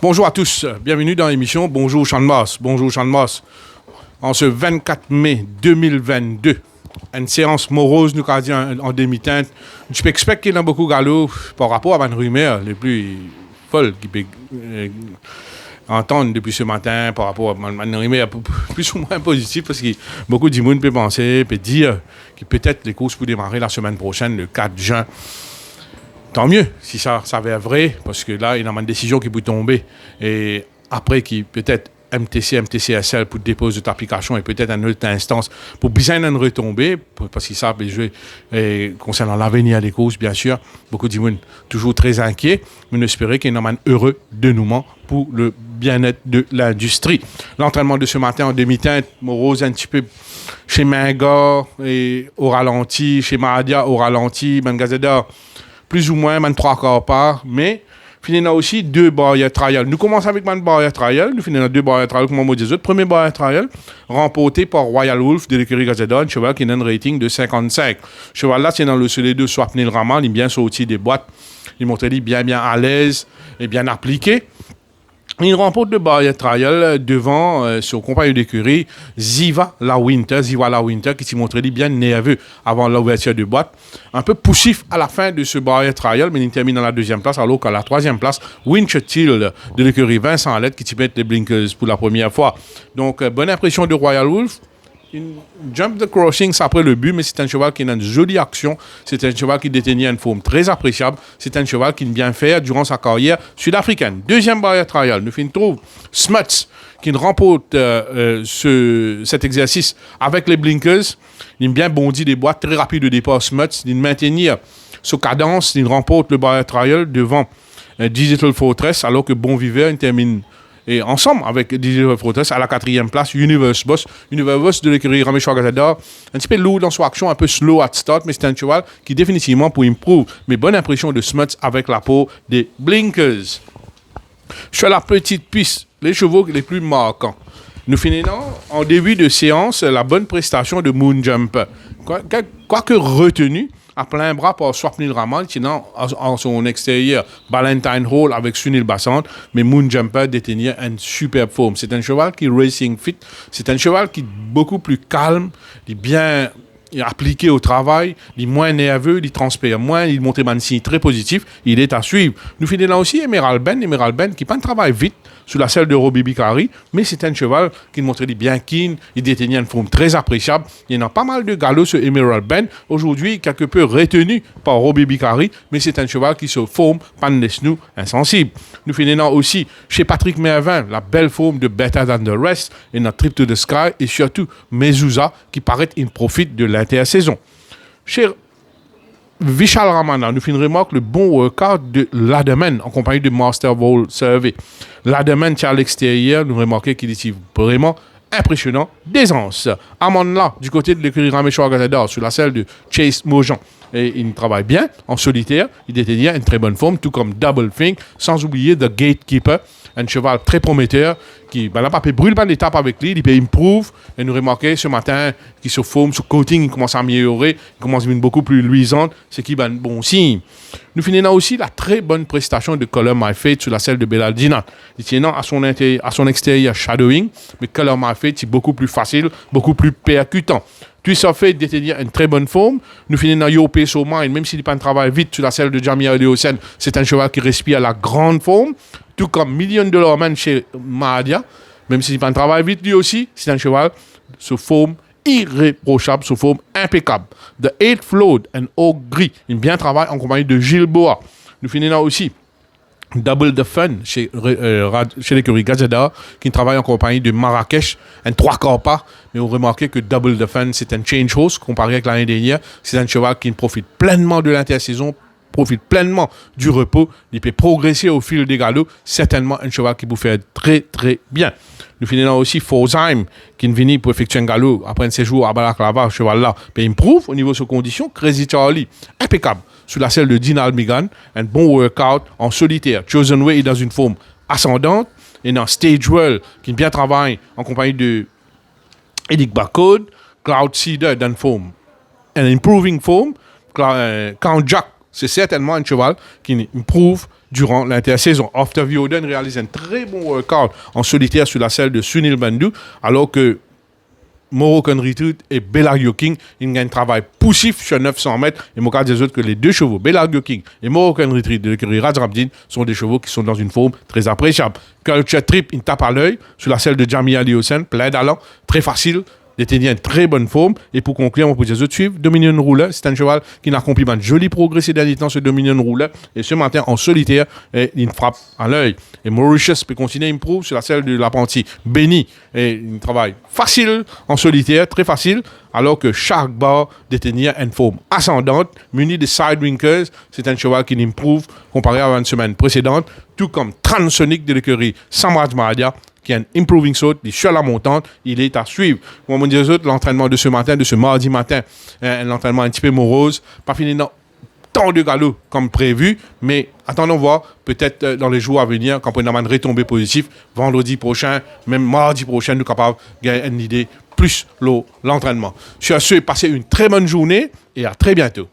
Bonjour à tous, bienvenue dans l'émission Bonjour Champ de Mars. Bonjour Champ de Mars. En ce 24 mai 2022, une séance morose nous a dit en demi-teinte. Je peux expecter qu'il y a beaucoup de galop par rapport à une rumeur les plus folles qui peut entendre depuis ce matin par rapport à une rumeur plus ou moins positive parce que beaucoup de monde peut penser, peut dire que peut-être les courses pour démarrer la semaine prochaine, le 4 juin. Tant mieux si ça s'avère vrai, parce que là, il y a une décision qui peut tomber. Et après, qui peut-être MTCSL pour déposer cette application et peut-être une autre instance pour bien en retomber, parce que ça peut jouer concernant l'avenir des courses, bien sûr. Beaucoup de monde toujours très inquiets, mais on espère qu'il y a un heureux dénouement pour le bien-être de l'industrie. L'entraînement de ce matin en demi-teinte, morose un petit peu chez Minga et au ralenti, chez Mahadia au ralenti, Mangazeda plus ou moins, man 3 quarts part, mais finalement aussi 2 barrières trial. Nous commençons avec man barrière trial, nous finissons 2 barrières trial, comme on dit. Premier barrière trial, remporté par Royal Wolf de l'écurie Gazeda, un cheval qui a un rating de 55. Cheval là, c'est dans le soleil de Swapnil Raman, il est bien sorti des boîtes, il montre bien à l'aise et bien appliqué. Il remporte le barrière trial devant son compagnon d'écurie, Ziva La Winter, qui s'est montré bien nerveux avant l'ouverture de boîte. Un peu poussif à la fin de ce barrière trial, mais il termine dans la deuxième place, alors qu'à la troisième place, Winchetild de l'écurie Vincent Alette qui s'y met les blinkers pour la première fois. Donc, bonne impression de Royal Wolf. Il jump the crossings après le but, mais c'est un cheval qui a une jolie action. C'est un cheval qui détenait une forme très appréciable. C'est un cheval qui vient faire durant sa carrière sud-africaine. Deuxième barrière trial, nous trouve Smuts qui remporte cet exercice avec les blinkers. Il bien bondi des boîtes, très rapide de départ Smuts. Il maintenir sa cadence, il remporte le barrière trial devant Digital Fortress, alors que Bon Viveur termine. Et ensemble avec Digital Fortress à la quatrième place, Universe Boss de l'écurie Ramesh Gazada, un petit peu lourd dans son action, un peu slow at start, mais c'est un cheval qui définitivement pour improve. Mais bonne impression de Smuts avec la peau des blinkers. Sur la petite piste, les chevaux les plus marquants. Nous finissons en début de séance la bonne prestation de Moon Jumper. Quoique retenu à plein bras par Swapnil Raman, qui est en son extérieur Ballantine Hall avec Sunil Bassant, mais Moon Jumper détenait une superbe forme. C'est un cheval qui est racing fit, c'est un cheval qui est beaucoup plus calme, il est bien appliqué au travail, il est moins nerveux, il transpire moins, il montre un signe très positif, il est à suivre. Nous finissons aussi Emerald Ben qui pas un travail vite sous la selle de Robbie Bicari, mais c'est un cheval qui montrait bien keen, il détenait une forme très appréciable. Il y en a pas mal de galops sur Emerald Ben, aujourd'hui quelque peu retenu par Robbie Bicari, mais c'est un cheval qui se forme, pas de laisse-nous insensible. Nous finissons aussi chez Patrick Mervin, la belle forme de Better Than the Rest, et notre Trip to the Sky, et surtout Mezouza, qui paraît une profite de l'intersaison. Chez Vishal Ramana, nous finirons le bon workout de Lademan en compagnie de Master Vol Survey. Lademan, qui à l'extérieur, nous remarquons qu'il est vraiment impressionnant d'aisance. Amanla, du côté de l'écurie Rameshwar Gazada, sur la selle de Chase Mojan. Et il travaille bien en solitaire, il détenait une très bonne forme, tout comme Double Think, sans oublier The Gatekeeper, un cheval très prometteur qui n'a pas fait brûler l'étape avec lui, il peut improve. Et nous remarquons ce matin qu'il se forme, son coating il commence à améliorer, il commence à devenir beaucoup plus luisante, ce qui est un bon signe. Nous finissons aussi la très bonne prestation de Color My Fate sur la selle de Belaldina. Il tient à son extérieur shadowing, mais Color My Fate c'est beaucoup plus facile, beaucoup plus percutant. Twist of Fate détenir une très bonne forme. Nous finissons Yopé Soma, même s'il n'est pas un travail vite sur la selle de Jamia Léocène, c'est un cheval qui respire la grande forme, tout comme $1 man chez Mahadia, même s'il n'est pas un travail vite lui aussi, c'est un cheval sous forme irréprochable, sous forme impeccable. The Eighth Flood and Oak Gris, il bien travaille en compagnie de Gilles Boa. Nous finissons aussi Double the Fun chez l'écurie Gazeda qui travaille en compagnie de Marrakech, un 3 quarts pas, mais vous remarquez que Double the Fun c'est un change horse comparé avec l'année dernière, c'est un cheval qui profite pleinement de l'intersaison, profite pleinement du repos, il peut progresser au fil des galops, certainement un cheval qui vous fait très très bien. Nous finissons aussi Forsheim, qui est venu pour effectuer un galop après un séjour à Balaklava, cheval là, puis il improve au niveau de ses conditions. Crazy Charlie, impeccable, sous la selle de Dean Almigan, un bon workout en solitaire. Chosen Way est dans une forme ascendante, et dans Stage World, qui bien travaille en compagnie de Edic Barcode, Cloud Cedar dans une forme, un improving form, Count Jack, c'est certainement un cheval qui improve durant l'intersaison. After Vioden réalise un très bon workout en solitaire sur la selle de Sunil Bandhu, alors que Moroccan Retreat et Belargio King, ils ont un travail poussif sur 900 mètres. Et moi, je dis des autres que les deux chevaux, Belargio King et Moroccan Retreat de l'écurie Rajrabdin, sont des chevaux qui sont dans une forme très appréciable. Culture Trip, il tape à l'œil sur la selle de Jamia Ali Hossein, plein d'allant, très facile. Il était en très bonne forme. Et pour conclure, on peut dire suivre Dominion Ruler. C'est un cheval qui a accompli un joli progrès ces derniers temps, ce Dominion Ruler. Et ce matin, en solitaire, il frappe à l'œil. Et Mauritius peut continuer à improve sur la selle de l'apprenti Benny. Et il travaille facile en solitaire, très facile. Alors que Shark Bar détenir une forme ascendante, muni de Sidewinkers. C'est un cheval qui improve comparé à une semaine précédente. Tout comme Transonic de l'écurie Samraj Mahadia, qui est un improving saut, il est sur la montante, il est à suivre. Comme on dit aux autres, l'entraînement de ce matin, de ce mardi matin, un entraînement un petit peu morose, pas fini dans tant de galops comme prévu, mais attendons voir, peut-être dans les jours à venir, quand on a une retombée positive, vendredi prochain, même mardi prochain, nous sommes capables de gagner une idée plus l'entraînement. Sur ce, passez une très bonne journée et à très bientôt.